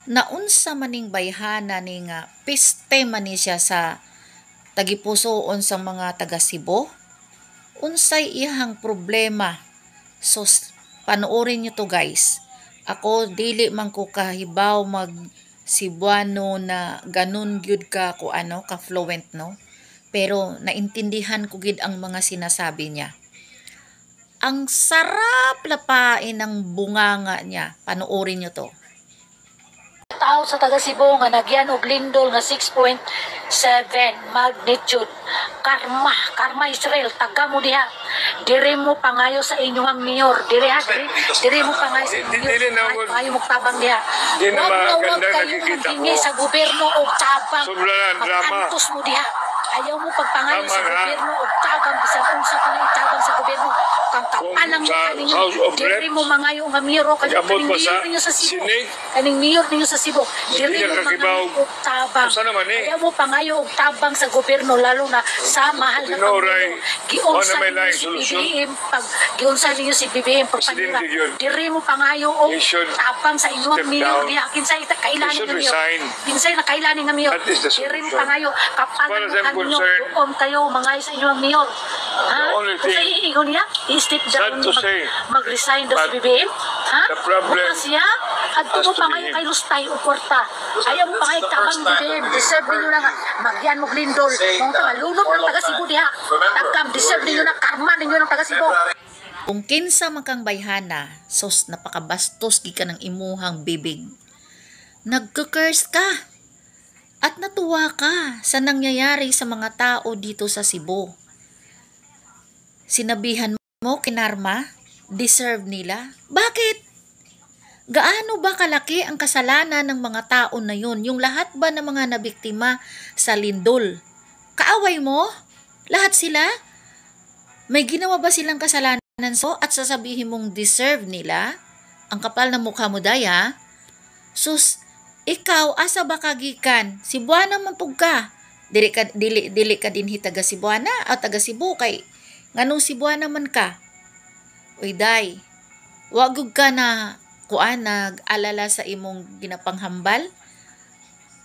Naunsa maning bayhana ni nga piste man ni siya sa tagipusoon sa mga taga Cebu? Unsay iyang problema? So, panoorin nyo to guys. Ako dili man ko kahibaw mag Cebuano na ganun gyud ka ko ano ka fluent no. Pero naintindihan ko gid ang mga sinasabi niya. Ang sarap lapain ng bunganga niya. Panoorin nyo to. Tao sa taga Cebu nga nagyan og lindol nga 6.7 magnitude. Karma Israel, taga mo diha. Diri mo pangayo sa inyong mayor. Diri mo pangayo sa inyong mayor. Ayaw mo tabang diha. Huwag kayo maghingi sa gobyerno og tabang. Makantos mo diha. Ayaw mo pagpangayo sa gobyerno og tabang. Bisan unsa pa na tabang sa gobyerno. Kang kapalang mo kaninyo. Diri mo mangayo nga mayor. Kaning mayor ninyo sa Cebu. Kaning mayor ninyo sa Cebu. Diri mo mangayo og tabang. Ayaw mo pangayo og tabang sa gobyerno lalo na sa mahal na pamilya. Giunsa ninyo si BBM giunsa ninyo si BBM pagpanira. Diri mo pangayo og tabang sa inyong mayor. Kinsay kailani nga mayor. Kinsay na kailani nga mayor. Diri mo pangayo kapalang mo kaninyo. Doon kayo mangayo sa inyong mayor. Ha? Kung iingon niya, i-step down mag-resign daw si BBM. Ha? Bukas siya, adto mo pa ngayon kay Lustay o Porta. Ayaw mo pa ngayon tabang BBM. Deserve ninyo na nga. Magyan mo glindol. Mga tagalunod ng taga Cebu diha. Tagkam, deserve ninyo na karma ninyo ng taga Cebu. Kung kinsa man kang bayhana, sos napakabastos gi ka ng imuhang bibig. Nagka-curse ka. At natuwa ka sa nangyayari sa mga tao dito sa Cebu. Sinabihan mo kinarma, deserve nila. Bakit? Gaano ba kalaki ang kasalanan ng mga tao na yun? Yung lahat ba ng mga nabiktima sa lindol? Kaaway mo? Lahat sila? May ginawa ba silang kasalanan so at sasabihin mong deserve nila? Ang kapal ng mukha mo daya. Sus, ikaw asa ba kagikan? Cebuana man pug ka. Dili ka dinhi taga Cebuana o taga Cebu kay nganong Cebuana man ka. Uy day, wagug ka na kuan nag-alala sa imong ginapanghambal?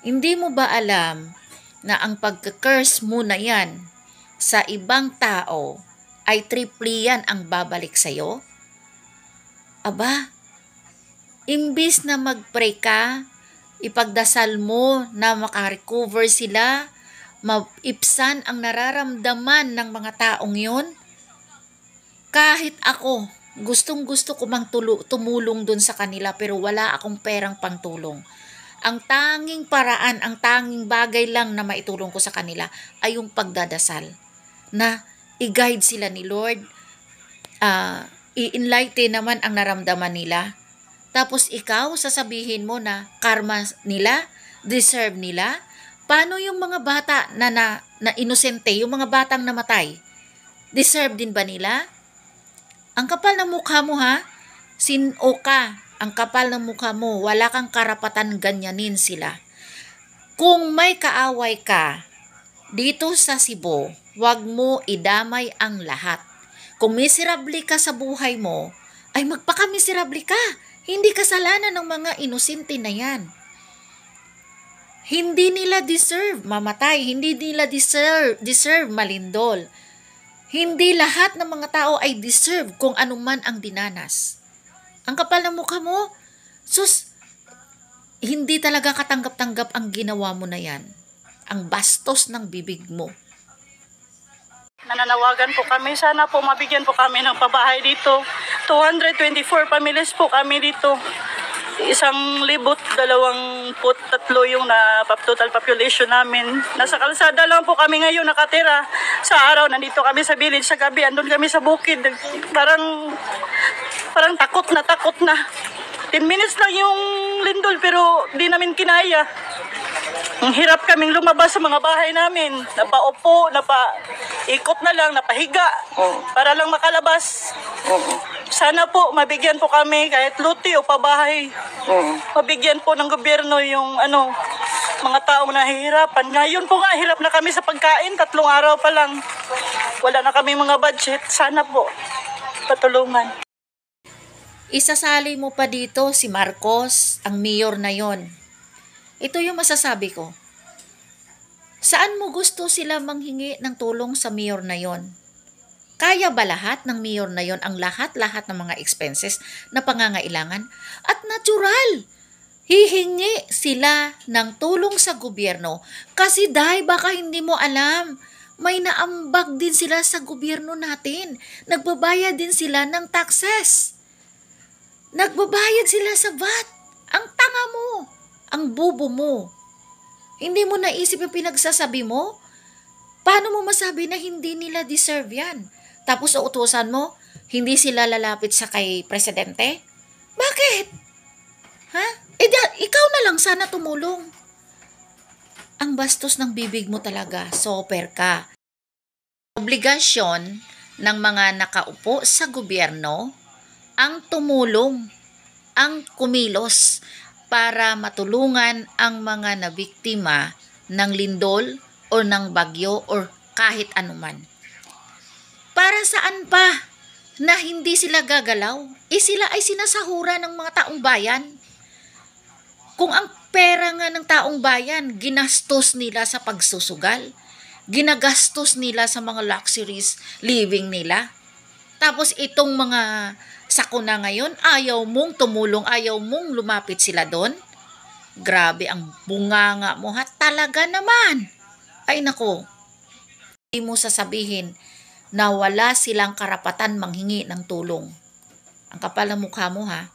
Hindi mo ba alam na ang pagka-curse mo na yan sa ibang tao ay triple yan ang babalik sa'yo? Aba, imbis na mag-pray ka, ipagdasal mo na makarecover sila, maipsan ang nararamdaman ng mga taong yon. Kahit ako, gustong-gusto ko mang tumulong dun sa kanila pero wala akong perang pangtulong. Ang tanging paraan, ang tanging bagay lang na maitulong ko sa kanila ay yung pagdadasal. Na i-guide sila ni Lord, i-enlighten naman ang naramdaman nila. Tapos ikaw, sasabihin mo na karma nila, deserve nila. Paano yung mga bata na inosente, yung mga batang namatay? Deserve din ba nila? Ang kapal ng mukha mo ha, sino ka, ang kapal ng mukha mo, wala kang karapatan ganyanin sila. Kung may kaaway ka dito sa Cebu, wag mo idamay ang lahat. Kung miserable ka sa buhay mo, ay magpaka-miserable ka. Hindi kasalanan ng mga inosente na yan. Hindi nila deserve mamatay. Hindi nila deserve malindol. Hindi lahat ng mga tao ay deserve kung anuman ang dinanas. Ang kapal ng mukha mo, sus, hindi talaga katanggap-tanggap ang ginawa mo na yan. Ang bastos ng bibig mo. Nananawagan po kami, sana po mabigyan po kami ng pabahay dito. 224 families po kami dito. 1,223 yung total population namin. Nasa kalsada lang po kami ngayon nakatira. Sa araw, nandito kami sa village, sa gabi, andun kami sa bukid. Parang takot na. 10 minutes lang yung lindol pero di namin kinaya. Ang hirap kaming lumabas sa mga bahay namin. Napaupo, ikot na lang, napahiga. Para lang makalabas. Sana po, mabigyan po kami kahit luti o pabahay. Mabigyan po ng gobyerno yung mga taong nahihirapan. Ngayon po nga, hirap na kami sa pagkain. 3 araw pa lang. Wala na kami mga budget. Sana po, patulungan. Isasali mo pa dito si Marcos, ang mayor na yon. Ito yung masasabi ko. Saan mo gusto sila manghingi ng tulong sa mayor na yon? Kaya ba lahat ng mayor na yon ang lahat-lahat ng mga expenses na pangangailangan? At natural, hihingi sila ng tulong sa gobyerno kasi dahil baka hindi mo alam, may naambag din sila sa gobyerno natin. Nagbabayad din sila ng taxes. Nagbabayad sila sa VAT. Ang tanga mo, ang bobo mo. Hindi mo naisip yung pinagsasabi mo? Paano mo masabi na hindi nila deserve yan? Tapos uutusan mo, hindi sila lalapit sa kay presidente? Bakit? Ha? Ikaw na lang sana tumulong. Ang bastos ng bibig mo talaga, soper ka. Obligasyon ng mga nakaupo sa gobyerno ang tumulong, ang kumilos para matulungan ang mga nabiktima ng lindol o ng bagyo o kahit anuman. Para saan pa na hindi sila gagalaw? Sila ay sinasahura ng mga taong bayan. Kung ang pera nga ng taong bayan, ginastos nila sa pagsusugal, ginagastos nila sa mga luxuries living nila. Tapos itong mga sakuna ngayon, ayaw mong tumulong, ayaw mong lumapit sila doon. Grabe ang bunganga mo ha, talaga naman. Ay nako, hindi mo sasabihin na wala silang karapatan manghingi ng tulong. Ang kapal ng mukha mo ha.